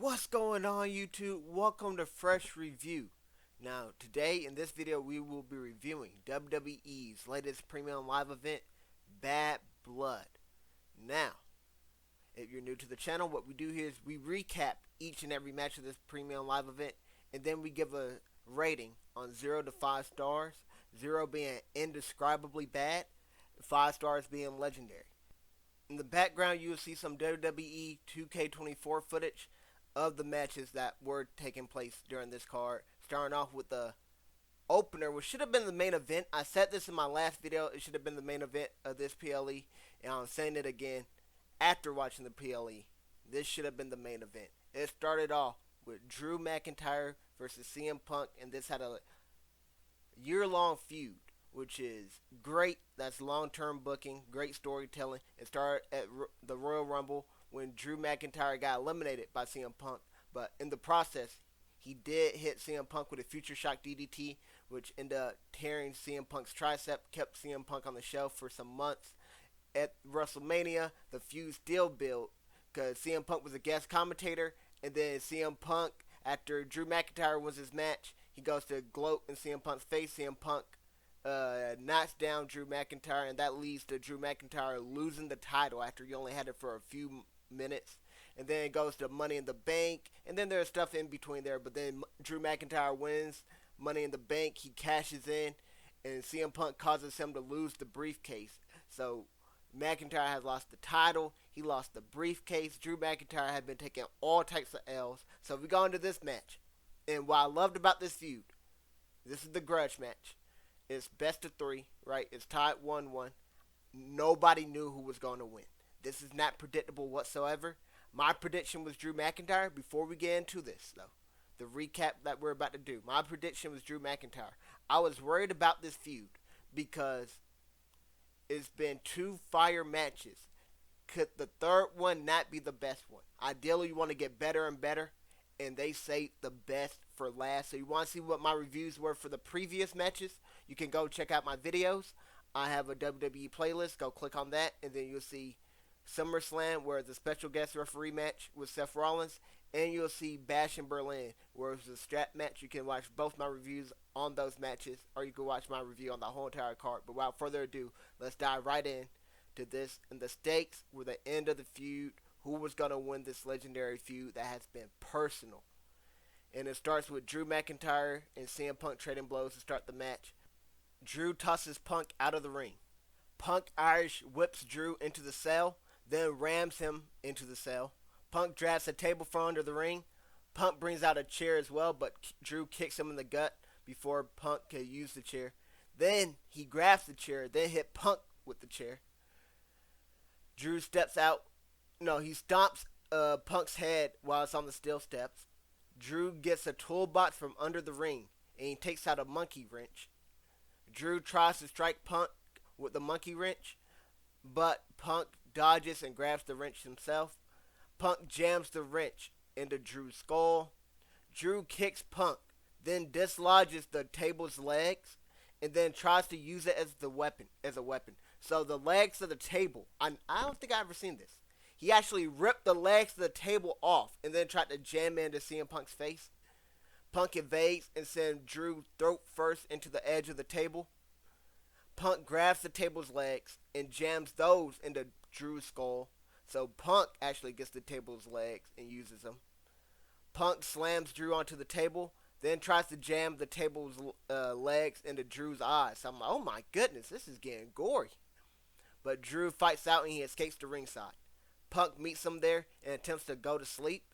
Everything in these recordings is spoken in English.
What's going on, YouTube? Welcome to Fresh Review. Now, today in this video, we will be reviewing WWE's latest premium live event, Bad Blood. Now, if you're new to the channel, what we do here is we recap each and every match of this premium live event, and then we give a rating on 0 to 5 stars, 0 being indescribably bad, 5 stars being legendary. In the background, you will see some WWE 2K24 footage of the matches that were taking place during this card. Starting off with the opener, which should have been the main event. I said this in my last video. It should have been the main event of this PLE. And I'm saying it again after watching the PLE. This should have been the main event. It started off with Drew McIntyre versus CM Punk. And this had a year-long feud, which is great. That's long-term booking, great storytelling. It started at the Royal Rumble when Drew McIntyre got eliminated by CM Punk, but in the process, he did hit CM Punk with a Future Shock DDT, which ended up tearing CM Punk's tricep, kept CM Punk on the shelf for some months. At WrestleMania, the feud still built because CM Punk was a guest commentator, and then CM Punk, after Drew McIntyre wins his match, he goes to gloat in CM Punk's face. CM Punk knocks down Drew McIntyre, and that leads to Drew McIntyre losing the title after he only had it for a few minutes. And then it goes to Money in the Bank, and then there's stuff in between there, but then Drew McIntyre wins Money in the Bank. He cashes in, and CM Punk causes him to lose the briefcase. So McIntyre has lost the title, he lost the briefcase. Drew McIntyre had been taking all types of L's. So we go into this match, and what I loved about this feud, this is the grudge match. It's best of 3, right? It's tied 1-1. Nobody knew who was going to win. This is not predictable whatsoever. My prediction was Drew McIntyre. Before we get into this, though, the recap that we're about to do, my prediction was Drew McIntyre. I was worried about this feud because it's been 2 fire matches. Could the third one not be the best one? Ideally, you want to get better and better, and they say the best for last. So you want to see what my reviews were for the previous matches? You can go check out my videos. I have a WWE playlist. Go click on that, and then you'll see SummerSlam, where it's a special guest referee match with Seth Rollins, and you'll see Bash in Berlin, where it's a strap match. You can watch both my reviews on those matches, or you can watch my review on the whole entire card. But without further ado, let's dive right in to this. And the stakes were the end of the feud. Who was going to win this legendary feud that has been personal? And it starts with Drew McIntyre and CM Punk trading blows to start the match. Drew tosses Punk out of the ring. Punk Irish whips Drew into the cell, then rams him into the cell. Punk drags a table from under the ring. Punk brings out a chair as well, but Drew kicks him in the gut before Punk can use the chair. Then he grabs the chair, then hit Punk with the chair. Drew steps out. No, he stomps Punk's head while it's on the steel steps. Drew gets a toolbox from under the ring, and he takes out a monkey wrench. Drew tries to strike Punk with the monkey wrench, but Punk dodges and grabs the wrench himself. Punk jams the wrench into Drew's skull. Drew kicks Punk, then dislodges the table's legs, and then tries to use it as a weapon. So the legs of the table, I don't think I've ever seen this. He actually ripped the legs of the table off and then tried to jam into CM Punk's face. Punk evades and sends Drew throat first into the edge of the table. Punk grabs the table's legs and jams those into Drew's skull. So Punk actually gets the table's legs and uses them. Punk slams Drew onto the table, then tries to jam the table's legs into Drew's eyes. So I'm like, oh my goodness, this is getting gory. But Drew fights out and he escapes to ringside. Punk meets him there and attempts to go to sleep.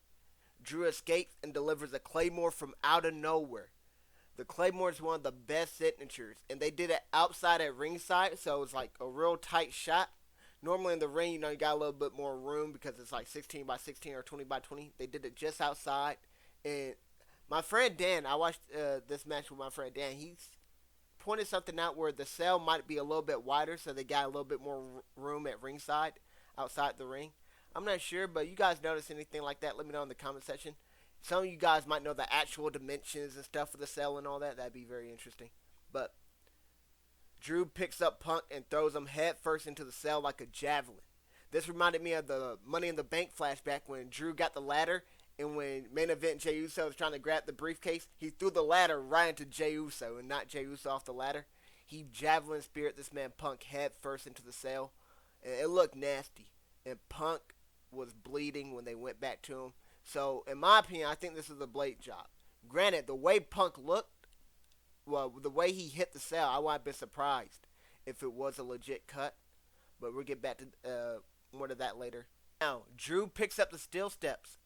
Drew escapes and delivers a Claymore from out of nowhere. The Claymore is one of the best signatures, and they did it outside at ringside, so it was like a real tight shot. Normally in the ring, you got a little bit more room because it's like 16 by 16 or 20 by 20. They did it just outside, and my friend Dan, I watched this match with my friend Dan. He's pointed something out where the cell might be a little bit wider, so they got a little bit more room at ringside outside the ring. I'm not sure, but you guys notice anything like that? Let me know in the comment section. Some of you guys might know the actual dimensions and stuff for the cell and all that. That'd be very interesting. But Drew picks up Punk and throws him head first into the cell like a javelin. This reminded me of the Money in the Bank flashback when Drew got the ladder And when main event Jey Uso was trying to grab the briefcase, he threw the ladder right into Jey Uso and knocked Jey Uso off the ladder. He javelin speared this man Punk head first into the cell. And it looked nasty. And Punk was bleeding when they went back to him. So, in my opinion, I think this is a blade job. Granted, the way Punk looked, well, the way he hit the cell, I would have been surprised if it was a legit cut. But we'll get back to more to that later. Now, Drew picks up the steel steps,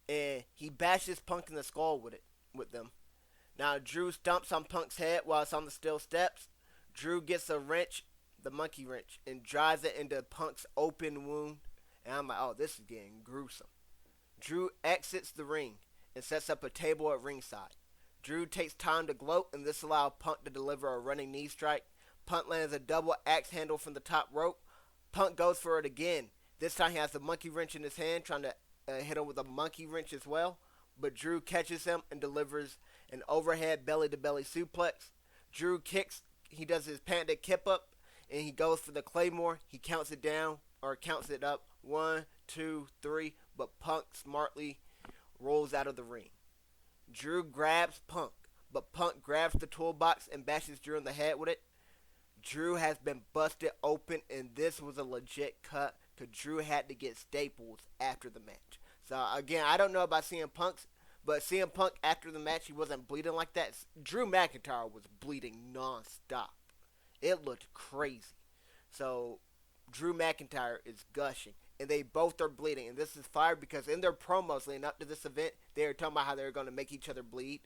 and he bashes Punk in the skull with them. Now, Drew stomps on Punk's head while it's on the steel steps. Drew gets a wrench, the monkey wrench, and drives it into Punk's open wound. And I'm like, oh, this is getting gruesome. Drew exits the ring and sets up a table at ringside. Drew takes time to gloat, and this allows Punk to deliver a running knee strike. Punk lands a double axe handle from the top rope. Punk goes for it again. This time he has the monkey wrench in his hand, trying to hit him with a monkey wrench as well. But Drew catches him and delivers an overhead belly-to-belly suplex. Drew kicks. He does his patented kip up, and he goes for the Claymore. He counts it down, or counts it up. 1, 2, 3. But Punk smartly rolls out of the ring. Drew grabs Punk, but Punk grabs the toolbox and bashes Drew in the head with it. Drew has been busted open, and this was a legit cut because Drew had to get staples after the match. So, again, I don't know about CM Punk's, but CM Punk, after the match, he wasn't bleeding like that. Drew McIntyre was bleeding non-stop. It looked crazy. So, Drew McIntyre is gushing, and they both are bleeding. And this is fire because in their promos leading up to this event, they were talking about how they were going to make each other bleed,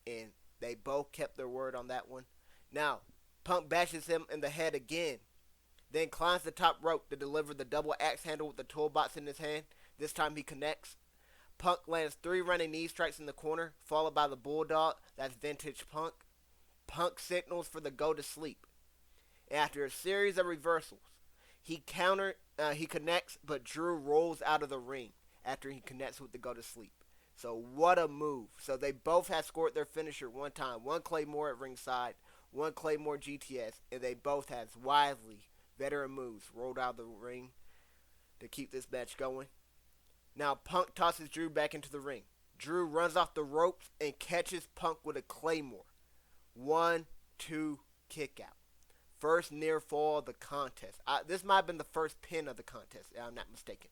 and they both kept their word on that one. Now, Punk bashes him in the head again, then climbs the top rope to deliver the double axe handle with the toolbox in his hand. This time he connects. Punk lands 3 running knee strikes in the corner, followed by the bulldog. That's vintage Punk. Punk signals for the go to sleep. After a series of reversals, he connects, but Drew rolls out of the ring after he connects with the go to sleep. So what a move. So they both have scored their finisher one time. One Claymore at ringside, one Claymore GTS, and they both have wisely veteran moves rolled out of the ring to keep this match going. Now Punk tosses Drew back into the ring. Drew runs off the ropes and catches Punk with a Claymore. 1, 2, kick out. First near fall of the contest. This might have been the first pin of the contest, if I'm not mistaken.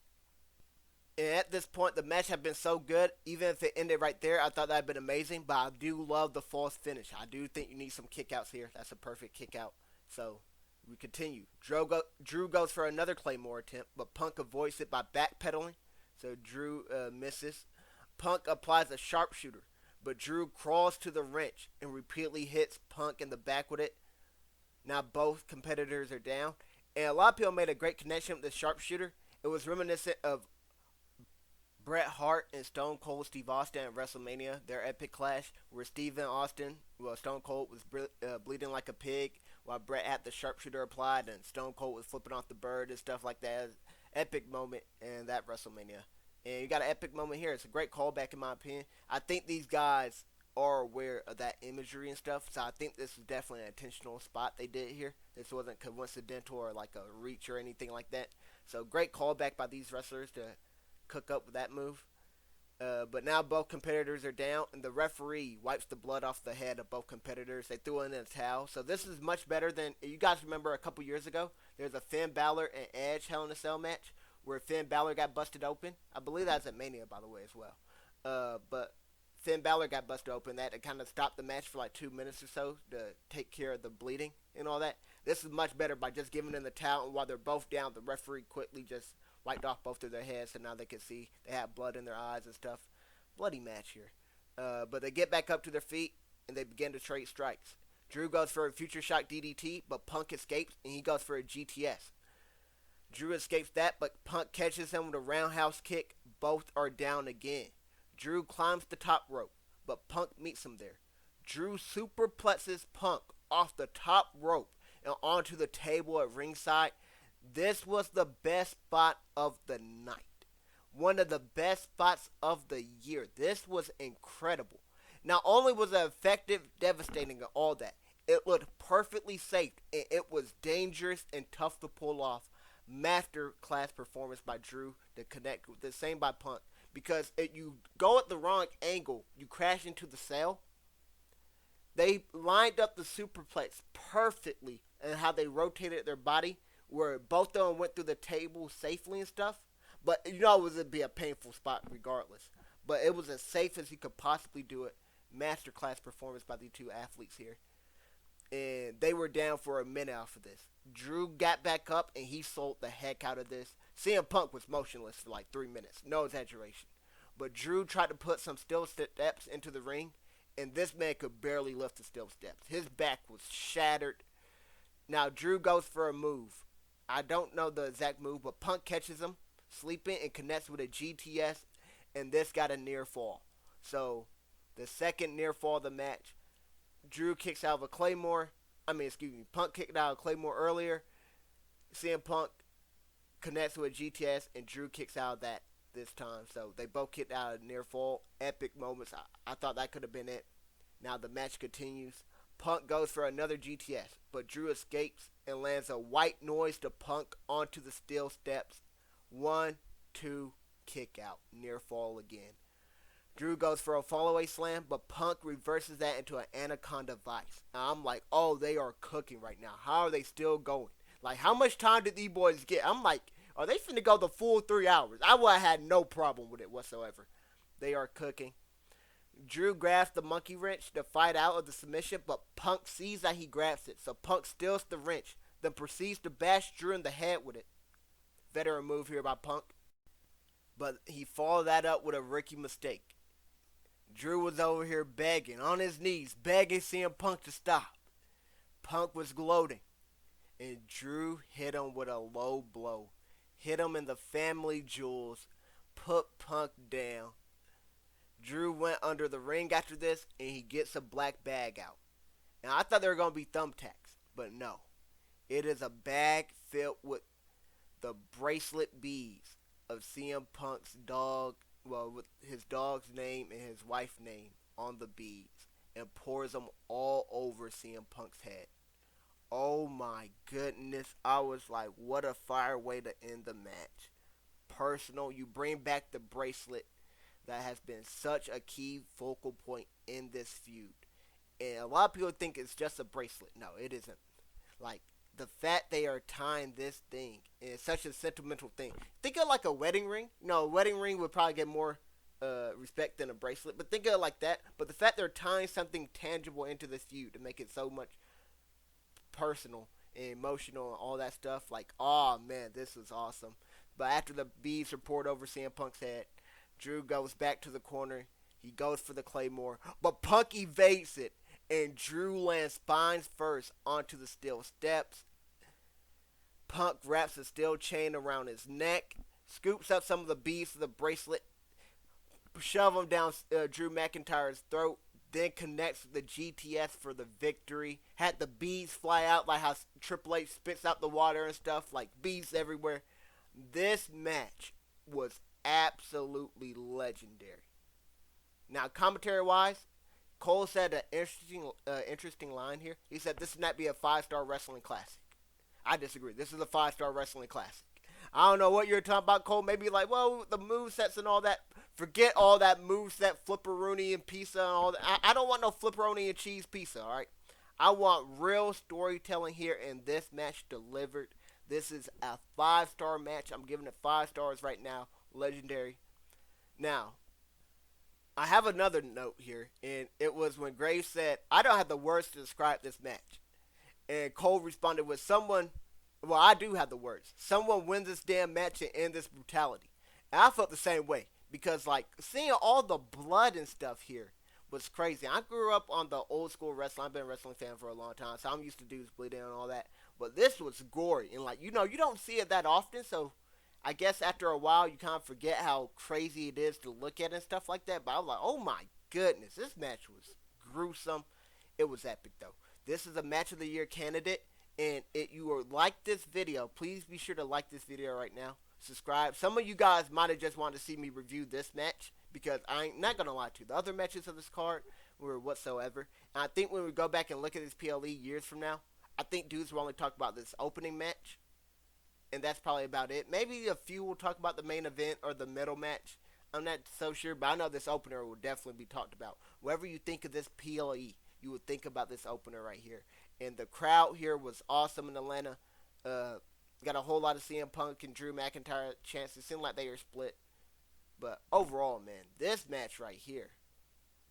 And at this point, the match had been so good, even if it ended right there, I thought that had been amazing, but I do love the false finish. I do think you need some kickouts here. That's a perfect kick out. So, we continue. Drew goes for another Claymore attempt, but Punk avoids it by backpedaling, so Drew misses. Punk applies a sharpshooter, but Drew crawls to the wrench and repeatedly hits Punk in the back with it. Now both competitors are down, and a lot of people made a great connection with the sharpshooter. It was reminiscent of Bret Hart and Stone Cold Steve Austin at WrestleMania, their epic clash, where Stone Cold was bleeding like a pig, while Bret had the sharpshooter applied, and Stone Cold was flipping off the bird and stuff like that. Epic moment in that WrestleMania. And you got an epic moment here. It's a great callback in my opinion. I think these guys are aware of that imagery and stuff, so I think this is definitely an intentional spot they did here. This wasn't coincidental or like a reach or anything like that. So great callback by these wrestlers to cook up with that move. But now both competitors are down, and the referee wipes the blood off the head of both competitors. They threw in a towel. So this is much better than, you guys remember a couple years ago, there's a Finn Balor and Edge Hell in a Cell match where Finn Balor got busted open. I believe that was at Mania, by the way, as well. But Finn Balor got busted open. That to kind of stop the match for like 2 minutes or so to take care of the bleeding and all that. This is much better by just giving them the towel, and while they're both down, the referee quickly just wiped off both of their heads, so now they can see they have blood in their eyes and stuff. Bloody match here. But they get back up to their feet, and they begin to trade strikes. Drew goes for a Future Shock DDT, but Punk escapes, and he goes for a GTS. Drew escapes that, but Punk catches him with a roundhouse kick. Both are down again. Drew climbs the top rope, but Punk meets him there. Drew superplexes Punk off the top rope and onto the table at ringside. This was the best spot of the night. One of the best spots of the year. This was incredible. Not only was it effective, devastating, and all that, it looked perfectly safe, and it was dangerous and tough to pull off. Master class performance by Drew to connect with the same by Punk. because if you go at the wrong angle, you crash into the cell. They lined up the superplex perfectly and how they rotated their body, where both of them went through the table safely and stuff. But you know it was be a painful spot regardless. But it was as safe as he could possibly do it. Masterclass performance by the two athletes here. And they were down for a minute after this. Drew got back up and he sold the heck out of this. CM Punk was motionless for like 3 minutes. No exaggeration. But Drew tried to put some steel steps into the ring, and this man could barely lift the steel steps. His back was shattered. Now Drew goes for a move. I don't know the exact move, but Punk catches him sleeping and connects with a GTS, and this got a near fall. So the second near fall of the match, Drew kicks out of a Claymore. Punk kicked out of a Claymore earlier. CM Punk connects with a GTS, and Drew kicks out of that this time. So they both kicked out of near fall. Epic moments. I thought that could have been it. Now the match continues. Punk goes for another GTS, but Drew escapes and lands a white noise to Punk onto the steel steps. 1, 2, kick out. Near fall again. Drew goes for a fallaway slam, but Punk reverses that into an anaconda vice. Now I'm like, oh, they are cooking right now. How are they still going? Like, how much time did these boys get? I'm like, are they finna go the full 3 hours? I would have had no problem with it whatsoever. They are cooking. Drew grabs the monkey wrench to fight out of the submission, but Punk sees that he grabs it, so Punk steals the wrench, then proceeds to bash Drew in the head with it. Veteran move here by Punk. But he followed that up with a rookie mistake. Drew was over here begging, on his knees, begging CM Punk to stop. Punk was gloating, and Drew hit him with a low blow. Hit him in the family jewels, put Punk down. Drew went under the ring after this, and he gets a black bag out. Now, I thought they were going to be thumbtacks, but no. It is a bag filled with the bracelet beads of CM Punk's dog, with his dog's name and his wife's name on the beads, and pours them all over CM Punk's head. Oh my goodness, I was like, what a fire way to end the match. Personal, you bring back the bracelet that has been such a key focal point in this feud. And a lot of people think it's just a bracelet. No, it isn't. Like, the fact they are tying this thing is such a sentimental thing. Think of like a wedding ring. No, a wedding ring would probably get more respect than a bracelet. But think of it like that. But the fact they're tying something tangible into this feud to make it so much personal and emotional and all that stuff. Like, oh man, this is awesome. But after the beads are poured over CM Punk's head, Drew goes back to the corner. He goes for the Claymore, but Punk evades it, and Drew lands spines first onto the steel steps. Punk wraps a steel chain around his neck, scoops up some of the beads of the bracelet, shove them down Drew McIntyre's throat, then connects the GTS for the victory. Had the beads fly out like how Triple H spits out the water and stuff, like beads everywhere. This match was absolutely legendary. Now, commentary-wise, Cole said an interesting line here. He said this would not be a 5-star wrestling classic. I disagree. This is a 5-star wrestling classic. I don't know what you're talking about, Cole. Maybe like, well, the movesets and all that. Forget all that moveset, flipperoni and pizza and all that. I don't want no flipperoni and cheese pizza, all right? I want real storytelling here, and this match delivered. This is a 5-star match. I'm giving it 5 stars right now. Legendary. Now, I have another note here, and it was when Graves said, I don't have the words to describe this match. And Cole responded with I do have the words. Someone wins this damn match and end this brutality. And I felt the same way, because like seeing all the blood and stuff here was crazy. I grew up on the old school wrestling. I've been a wrestling fan for a long time, so I'm used to dudes bleeding and all that. But this was gory, and like, you don't see it that often, so I guess after a while you kind of forget how crazy it is to look at and stuff like that. But I was like, oh my goodness, this match was gruesome. It was epic though. This is a match of the year candidate, and if you like this video, please be sure to like this video right now. Subscribe. Some of you guys might have just wanted to see me review this match, because I ain't not gonna lie to you. The other matches of this card were whatsoever. And I think when we go back and look at this PLE years from now, I think dudes will only talk about this opening match, and that's probably about it. Maybe a few will talk about the main event or the middle match. I'm not so sure, but I know this opener will definitely be talked about. Wherever you think of this PLE, you would think about this opener right here. And the crowd here was awesome in Atlanta. Uh, got a whole lot of CM Punk and Drew McIntyre chances. It seemed like they were split. But overall, man, this match right here,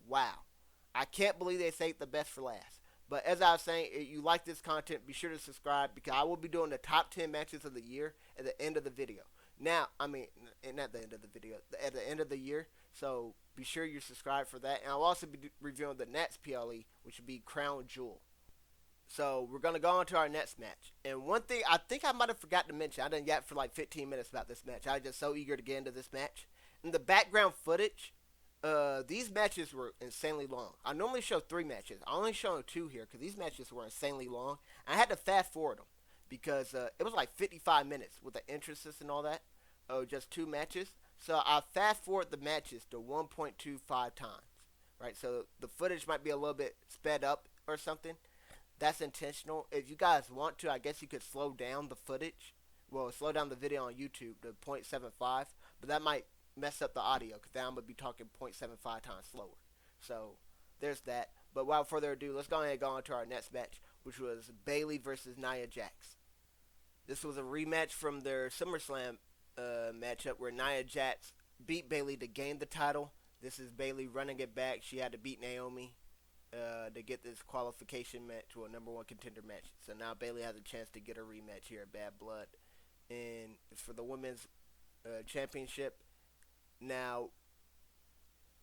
wow. I can't believe they saved the best for last. But as I was saying, if you like this content, be sure to subscribe because I will be doing the top 10 matches of the year at the end of the video. Now, I mean, not the end of the video, at the end of the year. So be sure you're subscribed for that. And I'll also be reviewing the next PLE, which would be Crown Jewel. So we're gonna go on to our next match. And one thing I think I might have forgot to mention, I didn't yap for like 15 minutes about this match. I was just so eager to get into this match. In the background footage, these matches were insanely long. I normally show 3 matches. I only show 2 here because these matches were insanely long. I had to fast forward them because it was like 55 minutes with the entrances and all that. Oh, just 2 matches. So I fast forward the matches to 1.25 times. Right, so the footage might be a little bit sped up or something. That's intentional. If you guys want to, I guess you could slow down the footage. Well, slow down the video on YouTube to 0.75, but that might mess up the audio because now I'm going to be talking 0.75 times slower. So there's that. But without further ado, let's go ahead and go on to our next match, which was Bayley versus Nia Jax. This was a rematch from their SummerSlam matchup where Nia Jax beat Bayley to gain the title. This is Bayley running it back. She had to beat Naomi to get this qualification match to a number 1 contender match. So now Bayley has a chance to get a rematch here at Bad Blood. And it's for the women's championship. Now,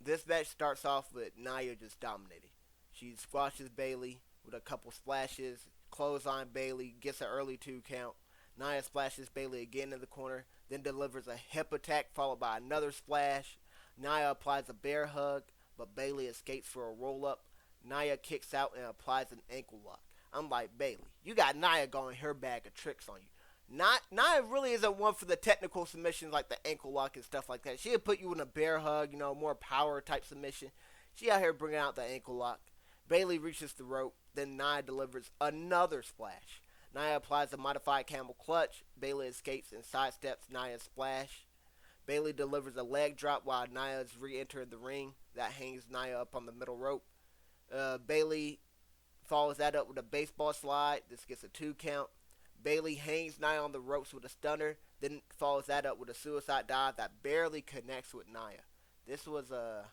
this match starts off with Nia just dominating. She squashes Bayley with a couple splashes, clothesline Bayley, gets an early 2 count. Nia splashes Bayley again in the corner, then delivers a hip attack followed by another splash. Nia applies a bear hug, but Bayley escapes for a roll-up. Nia kicks out and applies an ankle lock. I'm like, Bayley, you got Nia going her bag of tricks on you. Nia really isn't one for the technical submissions like the ankle lock and stuff like that. She'll put you in a bear hug, more power type submission. She out here bringing out the ankle lock. Bayley reaches the rope, then Nia delivers another splash. Nia applies a modified camel clutch. Bayley escapes and sidesteps Nia's splash. Bayley delivers a leg drop while Nia is re-entering the ring. That hangs Nia up on the middle rope. Bayley follows that up with a baseball slide. This gets a 2 count. Bayley hangs Nia on the ropes with a stunner, then follows that up with a suicide dive that barely connects with Nia. This was I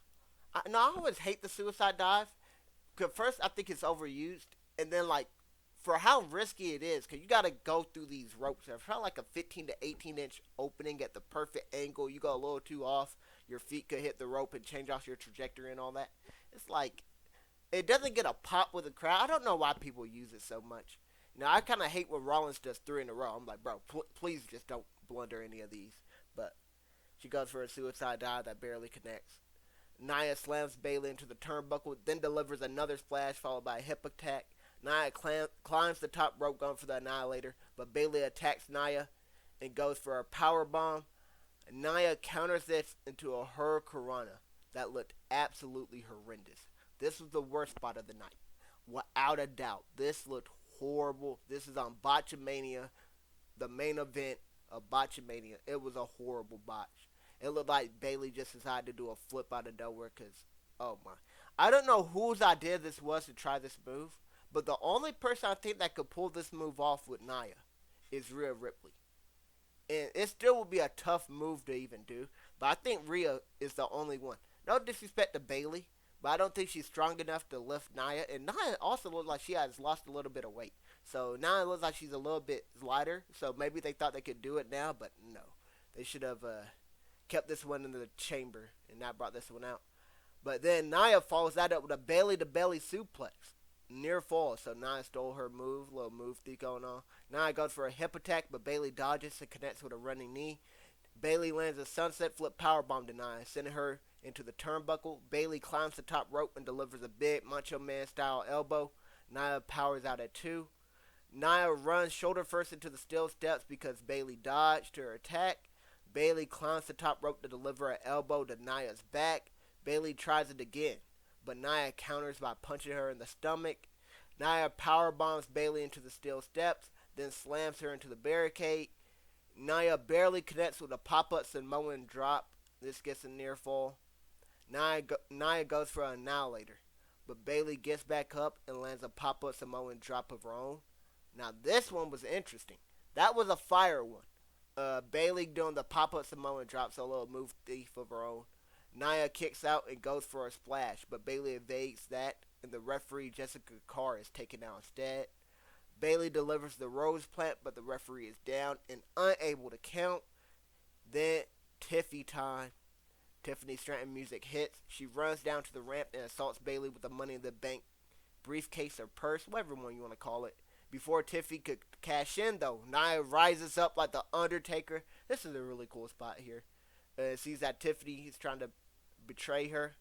always hate the suicide dive. Cause first I think it's overused, and then like for how risky it is, cause you gotta go through these ropes. It's probably like a 15 to 18 inch opening at the perfect angle. You go a little too off, your feet could hit the rope and change off your trajectory and all that. It's like it doesn't get a pop with the crowd. I don't know why people use it so much. Now, I kind of hate when Rollins does 3 in a row. I'm like, bro, please just don't blunder any of these. But she goes for a suicide dive that barely connects. Nia slams Bayley into the turnbuckle, then delivers another splash followed by a hip attack. Nia climbs the top rope going for the Annihilator, but Bayley attacks Nia and goes for a power bomb. Nia counters this into a Hurricanrana that looked absolutely horrendous. This was the worst spot of the night. Without a doubt, this looked horrible. This is on Botchamania, the main event of Botchamania. It was a horrible botch. It looked like Bayley just decided to do a flip out of nowhere because, oh my. I don't know whose idea this was to try this move, but the only person I think that could pull this move off with Nia is Rhea Ripley. And it still would be a tough move to even do, but I think Rhea is the only one. No disrespect to Bayley, but I don't think she's strong enough to lift Nia. And Nia also looks like she has lost a little bit of weight. So Nia looks like she's a little bit lighter. So maybe they thought they could do it now, but no. They should have kept this one in the chamber and not brought this one out. But then Nia follows that up with a belly-to-belly suplex. Near fall, so Nia stole her move. Little move thing going on. Nia goes for a hip attack, but Bayley dodges and connects with a running knee. Bayley lands a sunset flip powerbomb to Nia, sending her into the turnbuckle. Bayley climbs the top rope and delivers a big Macho Man style elbow. Nia powers out at 2. Nia runs shoulder first into the steel steps because Bayley dodged her attack. Bayley climbs the top rope to deliver an elbow to Nia's back. Bayley tries it again, but Nia counters by punching her in the stomach. Nia powerbombs Bayley into the steel steps, then slams her into the barricade. Nia barely connects with a pop-up Samoan drop, This gets a near fall. Nia goes for an annihilator, but Bayley gets back up and lands a pop-up Samoan drop of her own. Now this one was interesting. That was a fire one. Bayley doing the pop-up Samoan drop solo move thief of her own. Nia kicks out and goes for a splash, but Bayley evades that, and the referee Jessica Carr is taken out instead. Bayley delivers the Rhodes plant, but the referee is down and unable to count. Then Tiffy time. Tiffany Stratton music hits. She runs down to the ramp and assaults Bayley with the Money in the Bank briefcase or purse, whatever one you want to call it. Before Tiffy could cash in, though, Nia rises up like the Undertaker. This is a really cool spot here. Sees that Tiffany is trying to betray her.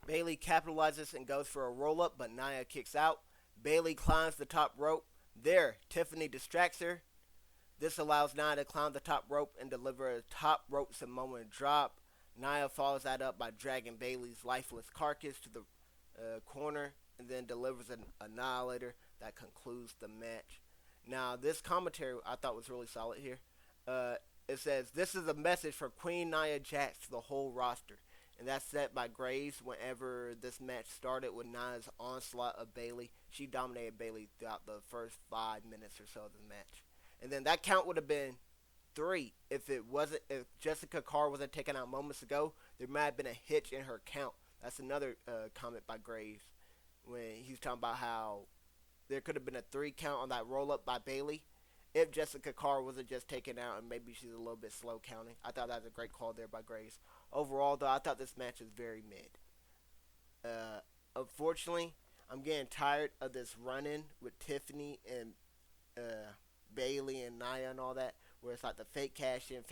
Bayley capitalizes and goes for a roll-up, but Nia kicks out. Bayley climbs the top rope. There, Tiffany distracts her. This allows Nia to climb the top rope and deliver a top rope Samoan drop. Nia follows that up by dragging Bayley's lifeless carcass to the corner and then delivers an annihilator that concludes the match. Now, this commentary I thought was really solid here. It says, "This is a message from Queen Nia Jax to the whole roster." And that's set by Graves whenever this match started with Nia's onslaught of Bayley. She dominated Bayley throughout the first 5 minutes or so of the match. And then that count would have been 3 if Jessica Carr wasn't taken out moments ago. There might have been a hitch in her count. That's another comment by Graves when he's talking about how there could have been a 3 count on that roll up by Bayley if Jessica Carr wasn't just taken out and maybe she's a little bit slow counting. I thought that was a great call there by Graves. Overall, though, I thought this match was very mid. Unfortunately, I'm getting tired of this run-in with Tiffany and Bayley and Nia and all that, where it's like the fake cash in.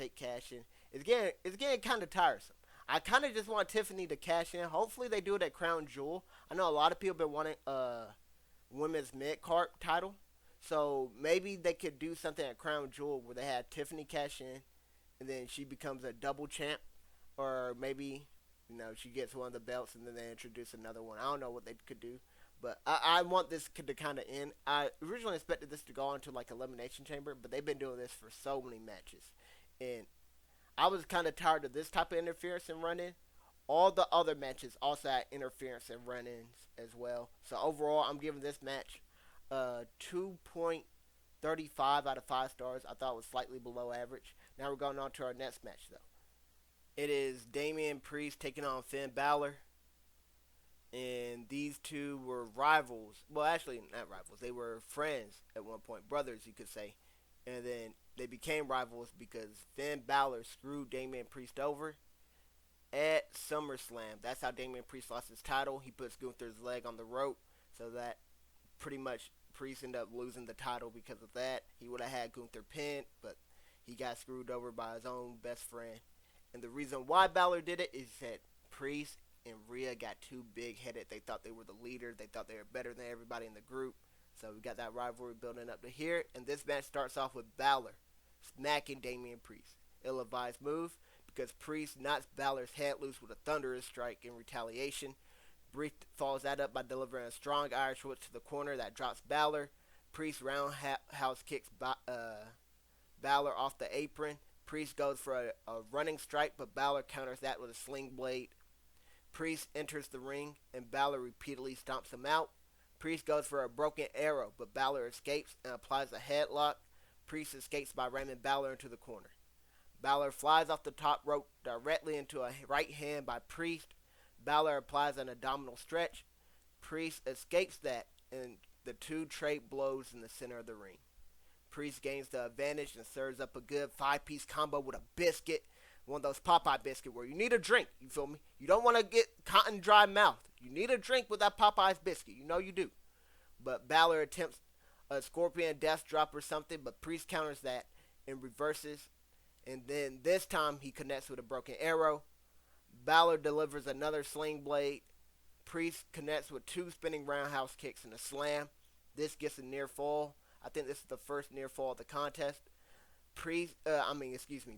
It's getting kind of tiresome. I kind of just want Tiffany to cash in. Hopefully, they do it at Crown Jewel. I know a lot of people have been wanting women's mid-card title, so maybe they could do something at Crown Jewel where they had Tiffany cash in, and then she becomes a double champ. Or maybe, she gets one of the belts and then they introduce another one. I don't know what they could do. But I want this to kind of end. I originally expected this to go on to like Elimination Chamber, but they've been doing this for so many matches. And I was kind of tired of this type of interference and run-in. All the other matches also had interference and run-ins as well. So overall, I'm giving this match 2.35 out of 5 stars. I thought it was slightly below average. Now we're going on to our next match, though. It is Damian Priest taking on Finn Balor. And these two were rivals. Well, actually, not rivals. They were friends at one point. Brothers, you could say. And then they became rivals because Finn Balor screwed Damian Priest over at SummerSlam. That's how Damian Priest lost his title. He puts Gunther's leg on the rope. So that pretty much Priest ended up losing the title because of that. He would have had Gunther pinned, but he got screwed over by his own best friend. And the reason why Balor did it is that Priest and Rhea got too big-headed. They thought they were the leader. They thought they were better than everybody in the group. So we got that rivalry building up to here. And this match starts off with Balor smacking Damian Priest. Ill-advised move because Priest knocks Balor's head loose with a thunderous strike in retaliation. Priest follows that up by delivering a strong Irish whip to the corner that drops Balor. Priest roundhouse kicks Balor off the apron. Priest goes for a running strike, but Balor counters that with a sling blade. Priest enters the ring, and Balor repeatedly stomps him out. Priest goes for a broken arrow, but Balor escapes and applies a headlock. Priest escapes by ramming Balor into the corner. Balor flies off the top rope directly into a right hand by Priest. Balor applies an abdominal stretch. Priest escapes that, and the two trade blows in the center of the ring. Priest gains the advantage and serves up a good 5-piece combo with a biscuit. One of those Popeye biscuit where you need a drink, you feel me? You don't want to get cotton dry mouth. You need a drink with that Popeye's biscuit. You know you do. But Balor attempts a scorpion death drop or something, but Priest counters that and reverses. And then this time he connects with a broken arrow. Balor delivers another sling blade. Priest connects with 2 spinning roundhouse kicks and a slam. This gets a near fall. I think this is the first near fall of the contest.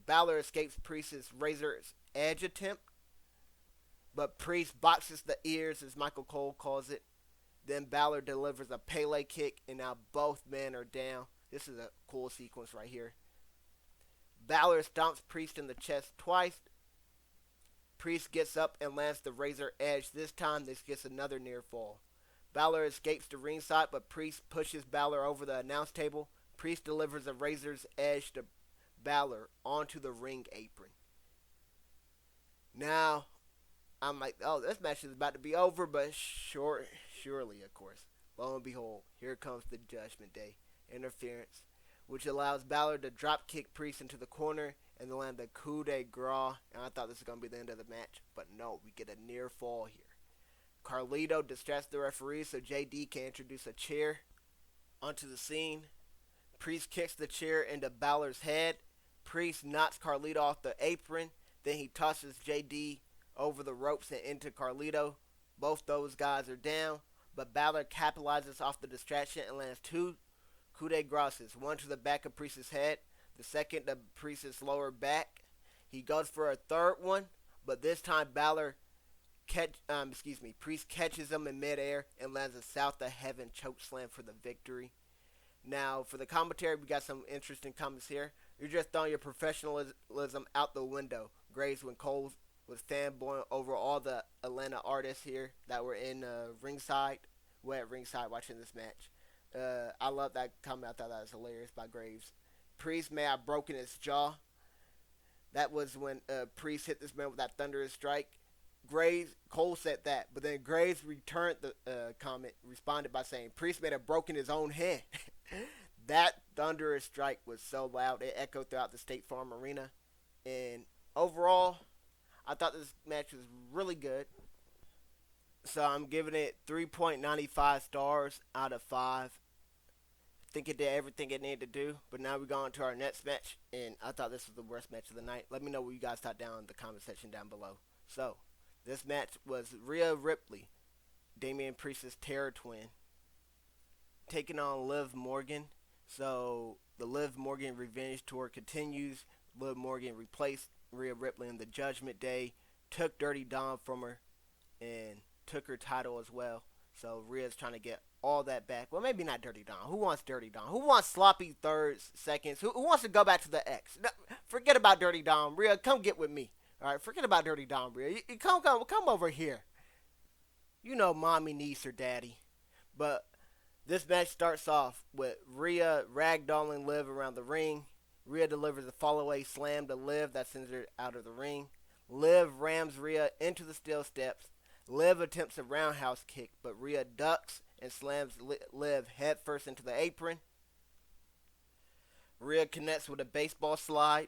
Balor escapes Priest's razor's edge attempt, but Priest boxes the ears, as Michael Cole calls it. Then Balor delivers a Pele kick, and now both men are down. This is a cool sequence right here. Balor stomps Priest in the chest twice. Priest gets up and lands the Razor Edge. This time, this gets another near fall. Balor escapes to ringside, but Priest pushes Balor over the announce table. Priest delivers a Razor's Edge to Balor onto the ring apron. Now, I'm like, oh, this match is about to be over, but surely, of course. Lo and behold, here comes the Judgment Day interference, which allows Balor to drop kick Priest into the corner and then land the coup de grace. And I thought this was going to be the end of the match, but no, we get a near fall here. Carlito distracts the referee so JD can introduce a chair onto the scene. Priest kicks the chair into Balor's head. Priest knocks Carlito off the apron. Then he tosses JD over the ropes and into Carlito. Both those guys are down, but Balor capitalizes off the distraction and lands two coup de graces. One to the back of Priest's head, the second to Priest's lower back. He goes for a third one, but this time Priest catches him in midair and lands a South of Heaven choke slam for the victory. Now, for the commentary, we got some interesting comments here. You're just throwing your professionalism out the window. Graves when Cole was fanboying over all the Atlanta artists here that were in ringside. We're at ringside watching this match. I love that comment. I thought that was hilarious by Graves. Priest may have broken his jaw. That was when Priest hit this man with that thunderous strike. Cole said that, but then Graves returned the comment, responded by saying, Priest may have broken his own hand. That thunderous strike was so loud, it echoed throughout the State Farm Arena. And overall, I thought this match was really good. So I'm giving it 3.95 stars out of 5. I think it did everything it needed to do. But now we're going to our next match, and I thought this was the worst match of the night. Let me know what you guys thought down in the comment section down below. So, this match was Rhea Ripley, Damian Priest's Terror Twin, taking on Liv Morgan. So, the Liv Morgan Revenge Tour continues. Liv Morgan replaced Rhea Ripley in the Judgment Day, took Dirty Dom from her, and took her title as well. So, Rhea's trying to get all that back. Well, maybe not Dirty Dom. Who wants Dirty Dom? Who wants sloppy thirds, seconds? Who wants to go back to the X? No, forget about Dirty Dom. Rhea, come get with me. All right, forget about Dirty Dom, Rhea. You come over here. You know mommy needs her daddy. But this match starts off with Rhea ragdolling Liv around the ring. Rhea delivers a fall-away slam to Liv that sends her out of the ring. Liv rams Rhea into the steel steps. Liv attempts a roundhouse kick, but Rhea ducks and slams Liv headfirst into the apron. Rhea connects with a baseball slide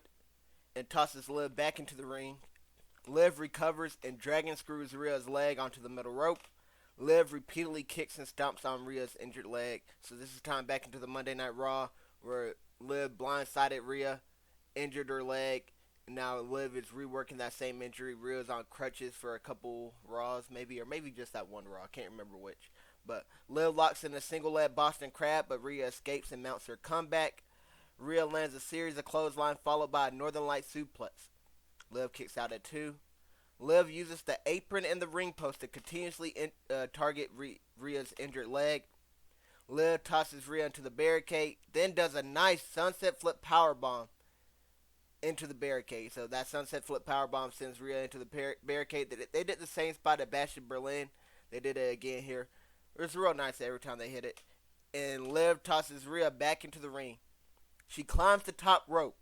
and tosses Liv back into the ring. Liv recovers and dragon screws Rhea's leg onto the middle rope. Liv repeatedly kicks and stomps on Rhea's injured leg. So this is time back into the Monday Night Raw where Liv blindsided Rhea, injured her leg, and now Liv is reworking that same injury. Rhea's on crutches for a couple Raws, maybe just that one Raw. I can't remember which. But Liv locks in a single leg Boston Crab, but Rhea escapes and mounts her comeback. Rhea lands a series of clothesline followed by a Northern Light suplex. Liv kicks out at 2. Liv uses the apron and the ring post to continuously target Rhea's injured leg. Liv tosses Rhea into the barricade, then does a nice sunset flip powerbomb into the barricade. So that sunset flip powerbomb sends Rhea into the barricade. They did the same spot at Bash in Berlin. They did it again here. It was real nice every time they hit it. And Liv tosses Rhea back into the ring. She climbs the top rope,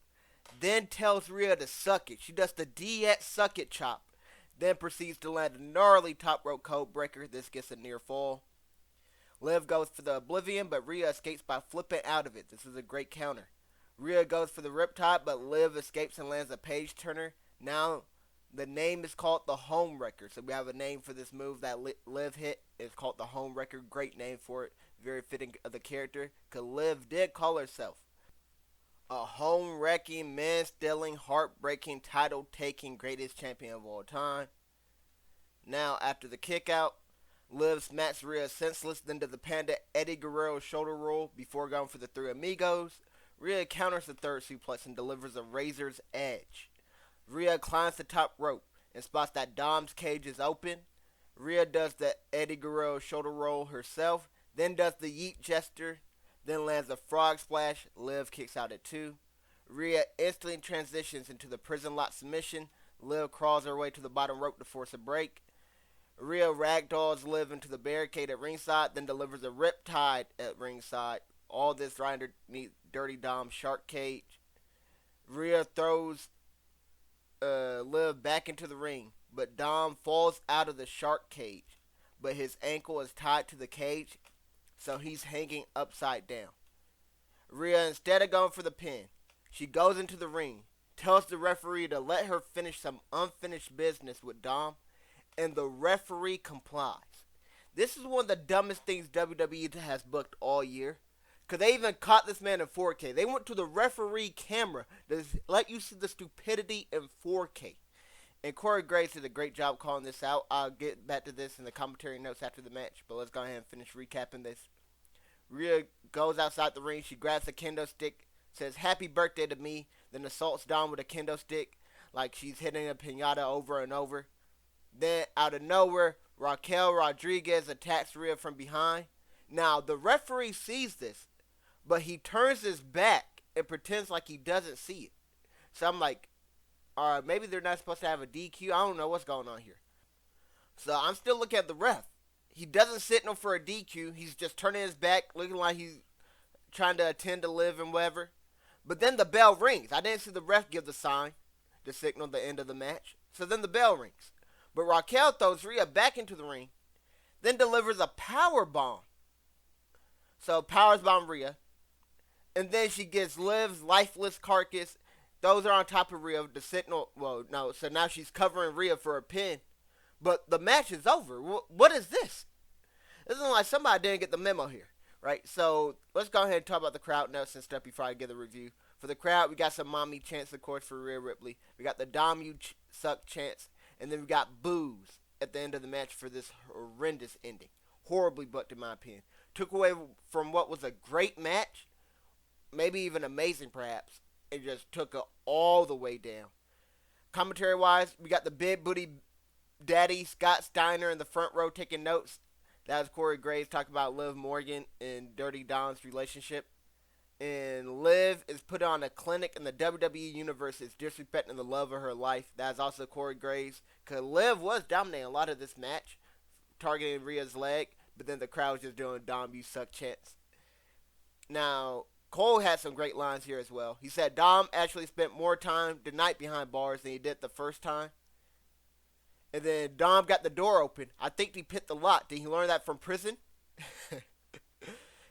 then tells Rhea to suck it. She does the DX suck it chop, then proceeds to land a gnarly top rope code breaker. This gets a near fall. Liv goes for the Oblivion, but Rhea escapes by flipping out of it. This is a great counter. Rhea goes for the Riptide, but Liv escapes and lands a page turner. Now the name is called the Home Wrecker. So we have a name for this move that Liv hit. It's called the Home Wrecker. Great name for it. Very fitting of the character. Because Liv did call herself a home-wrecking, man-stealing, heartbreaking, title-taking greatest champion of all time. Now, after the kick-out, Liv smacks Rhea senseless, then to the Panda Eddie Guerrero shoulder roll before going for the Three Amigos. Rhea counters the third suplex and delivers a Razor's Edge. Rhea climbs the top rope and spots that Dom's cage is open. Rhea does the Eddie Guerrero shoulder roll herself, then does the Yeet gesture, then lands a frog splash. Liv kicks out at 2. Rhea instantly transitions into the prison lock submission, Liv crawls her way to the bottom rope to force a break. Rhea ragdolls Liv into the barricade at ringside, then delivers a riptide at ringside. All this right underneath Dirty Dom's shark cage. Rhea throws Liv back into the ring, but Dom falls out of the shark cage, but his ankle is tied to the cage, so he's hanging upside down. Rhea, instead of going for the pin, she goes into the ring, tells the referee to let her finish some unfinished business with Dom, and the referee complies. This is one of the dumbest things WWE has booked all year. Because they even caught this man in 4K. They went to the referee camera to let you see the stupidity in 4K. And Corey Graves did a great job calling this out. I'll get back to this in the commentary notes after the match. But let's go ahead and finish recapping this. Rhea goes outside the ring. She grabs the kendo stick, says happy birthday to me, then assaults Dom with a kendo stick like she's hitting a pinata over and over. Then, out of nowhere, Raquel Rodriguez attacks Rhea from behind. Now, the referee sees this, but he turns his back and pretends like he doesn't see it. So I'm like, alright, maybe they're not supposed to have a DQ. I don't know what's going on here. So I'm still looking at the ref. He doesn't signal for a DQ. He's just turning his back, looking like he's trying to attend to Liv and whatever. But then the bell rings. I didn't see the ref give the sign to signal the end of the match. So then the bell rings. But Raquel throws Rhea back into the ring, then delivers a power bomb. So powers bomb Rhea. And then she gets Liv's lifeless carcass, throws her on top of Rhea to signal. Well, no, so now she's covering Rhea for a pin. But the match is over. What is this? This is like somebody didn't get the memo here, right? So let's go ahead and talk about the crowd notes and stuff before I give the review. For the crowd, we got some mommy chants, of course, for Rhea Ripley. We got the Dom you suck chants. And then we got boos at the end of the match for this horrendous ending. Horribly booked in my opinion. Took away from what was a great match, maybe even amazing perhaps, and just took it all the way down. Commentary wise, we got the big booty daddy Scott Steiner in the front row taking notes. That was Corey Graves talking about Liv Morgan and Dirty Dom's relationship. And Liv is put on a clinic in the WWE universe is disrespecting the love of her life. That's also Corey Graves. Because Liv was dominating a lot of this match, targeting Rhea's leg. But then the crowd was just doing Dom, you suck chants. Now, Cole had some great lines here as well. He said Dom actually spent more time tonight behind bars than he did the first time. And then Dom got the door open. I think he picked the lock. Did he learn that from prison?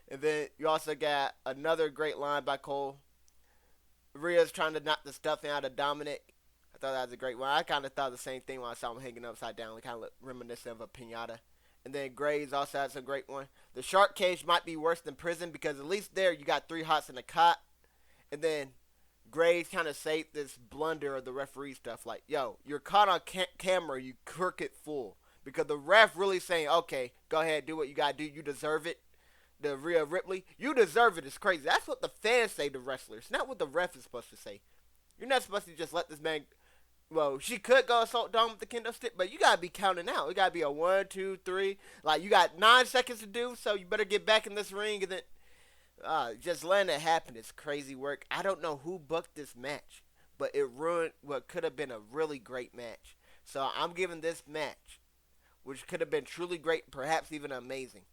And then you also got another great line by Cole. Rhea's trying to knock the stuffing out of Dominic. I thought that was a great one. I kind of thought the same thing when I saw him hanging upside down, kind of reminiscent of a pinata. And then Graves also had some great one. The shark cage might be worse than prison because at least there you got 3 hots in a cot. And then Graves kind of saved this blunder of the referee stuff. Like, yo, you're caught on camera, you crooked fool. Because the ref really saying, okay, go ahead, do what you got to do. You deserve it. The Rhea Ripley, you deserve it. It's crazy. That's what the fans say to wrestlers, not what the ref is supposed to say. You're not supposed to just let this man. Well, she could go assault Dom with the kendo stick, but you gotta be counting out. It gotta be a 1, 2, 3. Like you got 9 seconds to do, so you better get back in this ring and then just letting it happen is crazy work. I don't know who booked this match, but it ruined what could have been a really great match. So I'm giving this match, which could have been truly great, perhaps even amazing,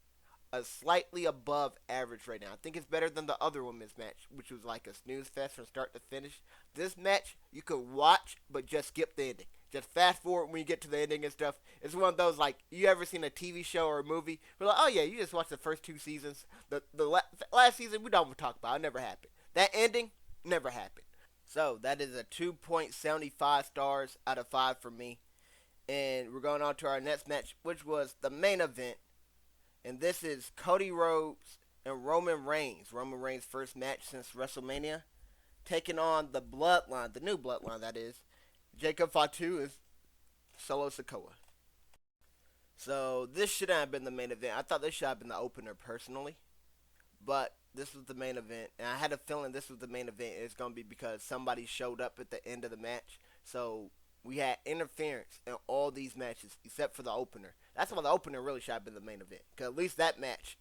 a slightly above average right now. I think it's better than the other women's match, which was like a snooze fest from start to finish. This match, you could watch, but just skip the ending. Just fast forward when you get to the ending and stuff. It's one of those, like, you ever seen a TV show or a movie? We're like, oh yeah, you just watched the first 2 seasons. The last season, we don't even talk about. It never happened. That ending, never happened. So, that is a 2.75 stars out of 5 for me. And we're going on to our next match, which was the main event. And this is Cody Rhodes and Roman Reigns. Roman Reigns' first match since WrestleMania. Taking on the Bloodline, the new Bloodline that is. Jacob Fatu is Solo Sikoa. So this shouldn't have been the main event. I thought this should have been the opener personally. But this was the main event. And I had a feeling this was the main event. It's going to be because somebody showed up at the end of the match. So we had interference in all these matches except for the opener. That's why the opener really should have been the main event. Because at least that match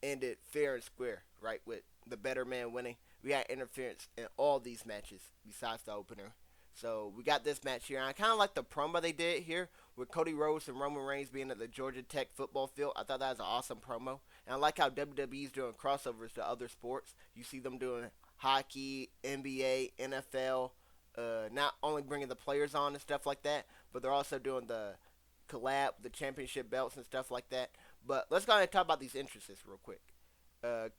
ended fair and square, right? With the better man winning. We had interference in all these matches besides the opener. So we got this match here. And I kind of like the promo they did here with Cody Rhodes and Roman Reigns being at the Georgia Tech football field. I thought that was an awesome promo. And I like how WWE's doing crossovers to other sports. You see them doing hockey, NBA, NFL, not only bringing the players on and stuff like that, but they're also doing the collab, the championship belts and stuff like that. But let's go ahead and talk about these entrances real quick.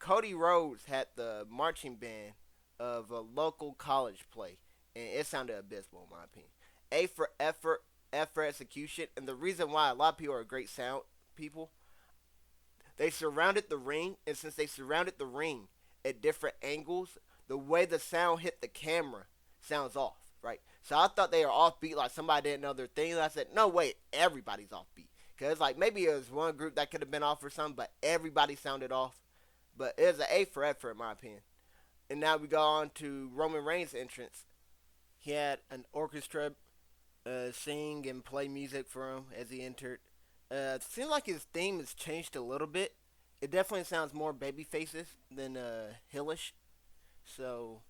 Cody Rhodes had the marching band of a local college play, and it sounded abysmal in my opinion. A for effort, F for execution, and the reason why a lot of people are great sound people, they surrounded the ring, and since they surrounded the ring at different angles, the way the sound hit the camera sounds off, right? So I thought they were offbeat, like somebody didn't know their thing. And I said, no, wait, everybody's offbeat. Because like maybe it was one group that could have been off or something, but everybody sounded off. But it was an A for effort, in my opinion. And now we go on to Roman Reigns' entrance. He had an orchestra sing and play music for him as he entered. It seems like his theme has changed a little bit. It definitely sounds more baby faces than hillish. So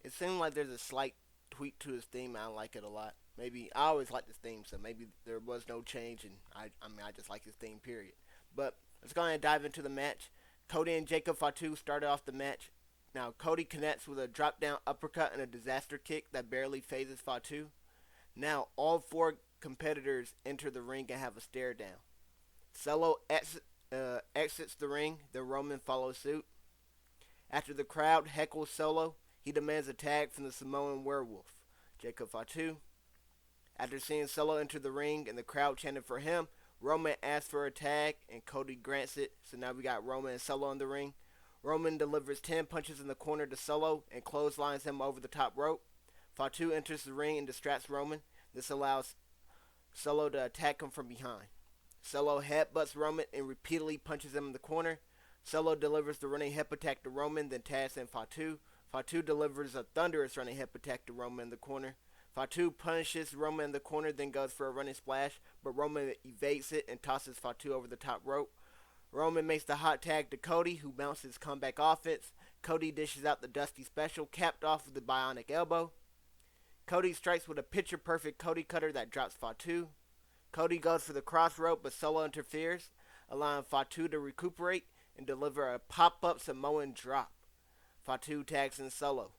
it seems like there's a slight tweak to his theme. I like it a lot. Maybe I always like this theme, so maybe there was no change, and I just like his theme. Period. But let's go ahead and dive into the match. Cody and Jacob Fatu started off the match. Now Cody connects with a drop down uppercut and a disaster kick that barely phases Fatu. Now all four competitors enter the ring and have a stare down. Solo exits the ring, then Roman follows suit. After the crowd heckles Solo, he demands a tag from the Samoan werewolf, Jacob Fatu. After seeing Solo enter the ring and the crowd chanted for him, Roman asks for a tag and Cody grants it. So now we got Roman and Solo in the ring. Roman delivers 10 punches in the corner to Solo and clotheslines him over the top rope. Fatu enters the ring and distracts Roman. This allows Solo to attack him from behind. Solo headbutts Roman and repeatedly punches him in the corner. Solo delivers the running hip attack to Roman, then tags in Fatu. Fatu delivers a thunderous running hip attack to Roman in the corner. Fatu punishes Roman in the corner, then goes for a running splash, but Roman evades it and tosses Fatu over the top rope. Roman makes the hot tag to Cody, who bounces comeback offense. Cody dishes out the Dusty Special, capped off with the bionic elbow. Cody strikes with a picture-perfect Cody cutter that drops Fatu. Cody goes for the cross rope, but Solo interferes, allowing Fatu to recuperate and deliver a pop-up Samoan drop. Fatu tags in Solo.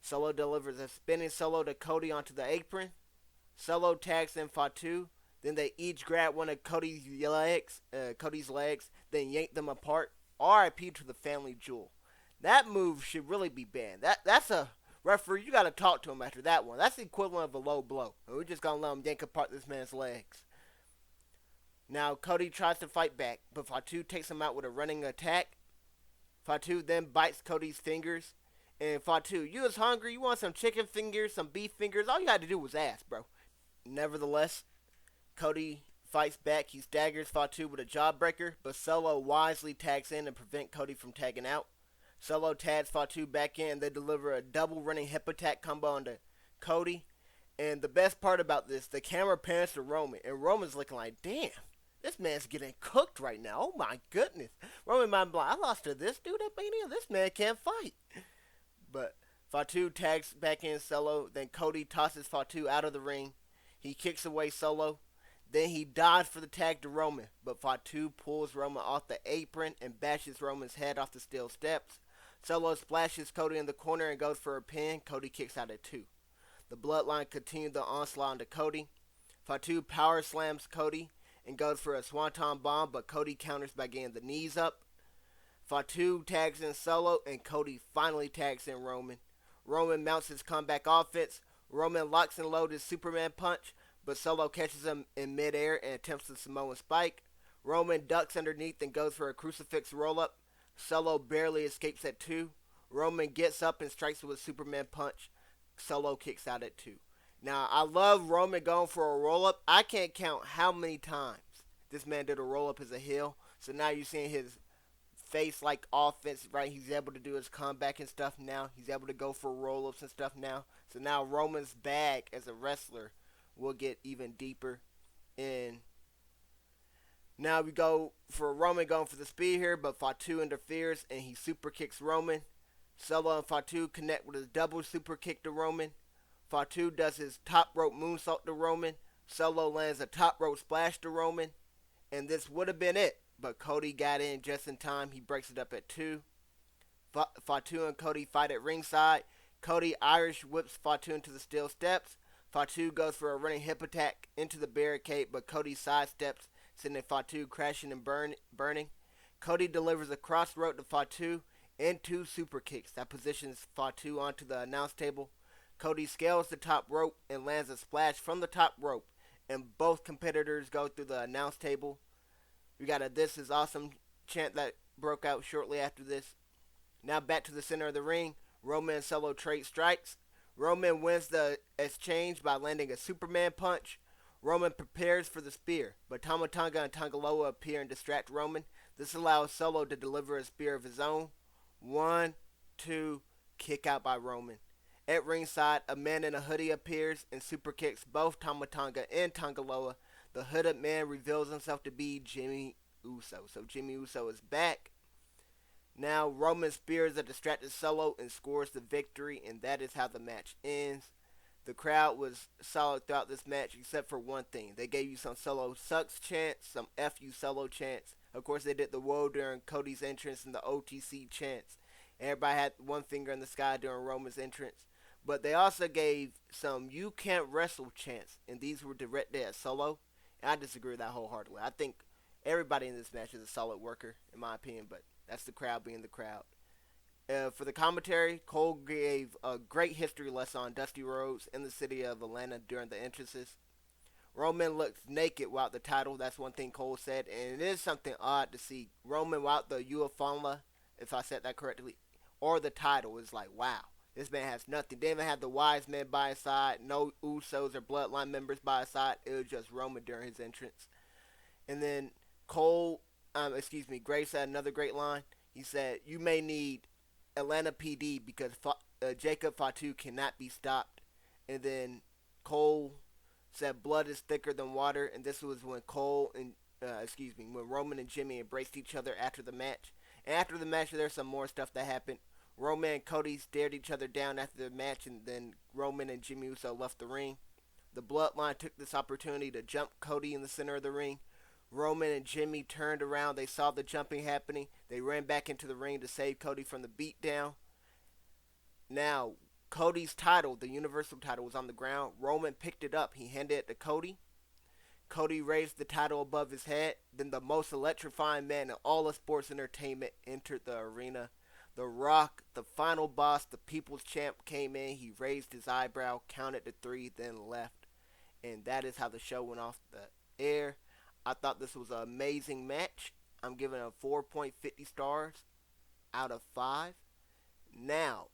Solo delivers a spinning Solo to Cody onto the apron. Solo tags in Fatu. Then they each grab one of Cody's legs, then yank them apart. R.I.P. to the family jewel. That move should really be banned. That's a referee. You got to talk to him after that one. That's the equivalent of a low blow. We're just gonna let him yank apart this man's legs. Now Cody tries to fight back, but Fatu takes him out with a running attack. Fatu then bites Cody's fingers. And Fatu, you was hungry, you want some chicken fingers, some beef fingers, all you had to do was ask, bro. Nevertheless, Cody fights back. He staggers Fatu with a jawbreaker, but Solo wisely tags in and prevent Cody from tagging out. Solo tags Fatu back in, and they deliver a double running hip attack combo onto Cody. And the best part about this, the camera pans to Roman, and Roman's looking like, damn, this man's getting cooked right now. Oh my goodness. Roman might be like, I lost to this dude at Mania. This man can't fight. But Fatu tags back in Solo. Then Cody tosses Fatu out of the ring. He kicks away Solo. Then he dives for the tag to Roman. But Fatu pulls Roman off the apron and bashes Roman's head off the steel steps. Solo splashes Cody in the corner and goes for a pin. Cody kicks out at 2. The Bloodline continue the onslaught onto Cody. Fatu power slams Cody and goes for a swanton bomb, but Cody counters by getting the knees up. Fatu tags in Solo, and Cody finally tags in Roman. Roman mounts his comeback offense. Roman locks and loads his Superman punch, but Solo catches him in midair and attempts the Samoan spike. Roman ducks underneath and goes for a crucifix roll-up. Solo barely escapes at 2. Roman gets up and strikes with a Superman punch. Solo kicks out at 2. Now, I love Roman going for a roll-up. I can't count how many times this man did a roll-up as a heel. So now you're seeing his face-like offense, right? He's able to do his comeback and stuff now. He's able to go for roll-ups and stuff now. So now Roman's bag as a wrestler will get even deeper in. Now we go for Roman going for the spear here, but Fatu interferes and he super kicks Roman. Solo and Fatu connect with a double super kick to Roman. Fatu does his top rope moonsault to Roman. Solo lands a top rope splash to Roman. And this would have been it. But Cody got in just in time. He breaks it up at 2. Fatu and Cody fight at ringside. Cody Irish whips Fatu into the steel steps. Fatu goes for a running hip attack into the barricade, but Cody sidesteps, sending Fatu crashing and burning. Cody delivers a cross rope to Fatu and 2 super kicks that positions Fatu onto the announce table. Cody scales the top rope and lands a splash from the top rope, and both competitors go through the announce table. We got a "This is awesome" chant that broke out shortly after this. Now back to the center of the ring. Roman and Solo trade strikes. Roman wins the exchange by landing a Superman punch. Roman prepares for the spear, but Tama Tonga and Tangaloa appear and distract Roman. This allows Solo to deliver a spear of his own. 1, 2, kick out by Roman. At ringside, a man in a hoodie appears and super kicks both Tama Tonga and Tangaloa. The hooded man reveals himself to be Jimmy Uso. So Jimmy Uso is back. Now Roman spears a distracted Solo and scores the victory, and that is how the match ends. The crowd was solid throughout this match except for one thing. They gave you some Solo sucks chants, some F you Solo chants. Of course they did the whoa during Cody's entrance and the OTC chants. Everybody had one finger in the sky during Roman's entrance. But they also gave some "you can't wrestle" chants, and these were directed at Solo. And I disagree with that wholeheartedly. I think everybody in this match is a solid worker, in my opinion, but that's the crowd being the crowd. For the commentary, Cole gave a great history lesson on Dusty Rhodes in the city of Atlanta during the entrances. Roman looks naked without the title. That's one thing Cole said, and it is something odd to see Roman without the Uafonla, if I said that correctly, or the title. Is like, wow, this man has nothing. They didn't have the wise men by his side, no Usos or Bloodline members by his side. It was just Roman during his entrance. And then Gray said another great line. He said, "You may need Atlanta PD because Jacob Fatu cannot be stopped." And then Cole said, "Blood is thicker than water." And this was when when Roman and Jimmy embraced each other after the match. And after the match, there's some more stuff that happened. Roman and Cody stared each other down after the match, and then Roman and Jimmy Uso left the ring. The Bloodline took this opportunity to jump Cody in the center of the ring. Roman and Jimmy turned around. They saw the jumping happening. They ran back into the ring to save Cody from the beatdown. Now, Cody's title, the Universal title, was on the ground. Roman picked it up. He handed it to Cody. Cody raised the title above his head. Then the most electrifying man in all of sports entertainment entered the arena. The Rock, the final boss, the People's Champ, came in. He raised his eyebrow, counted to 3, then left. And that is how the show went off the air. I thought this was an amazing match. I'm giving it a 4.50 stars out of 5. Now,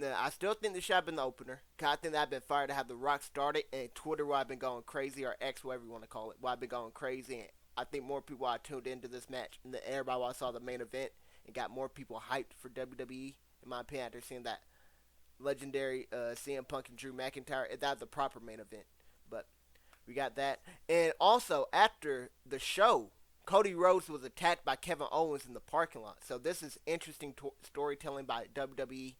I still think this should have been the opener. I think that I've been fired to have The Rock started, and Twitter where I've been going crazy, or X, whatever you want to call it, where I've been going crazy. And I think more people are tuned into this match, and everybody saw the main event and got more people hyped for WWE, in my opinion, after seeing that legendary CM Punk and Drew McIntyre. That's the proper main event. But we got that. And also, after the show, Cody Rhodes was attacked by Kevin Owens in the parking lot. So this is interesting storytelling by WWE.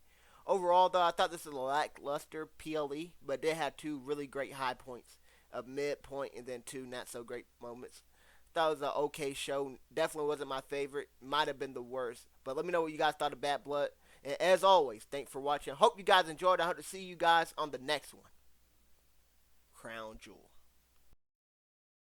Overall, though, I thought this was a lackluster PLE, but it had 2 really great high points, a midpoint, and then 2 not so great moments. Thought it was an okay show. Definitely wasn't my favorite. Might have been the worst. But let me know what you guys thought of Bad Blood. And as always, thanks for watching. Hope you guys enjoyed. I hope to see you guys on the next one. Crown Jewel.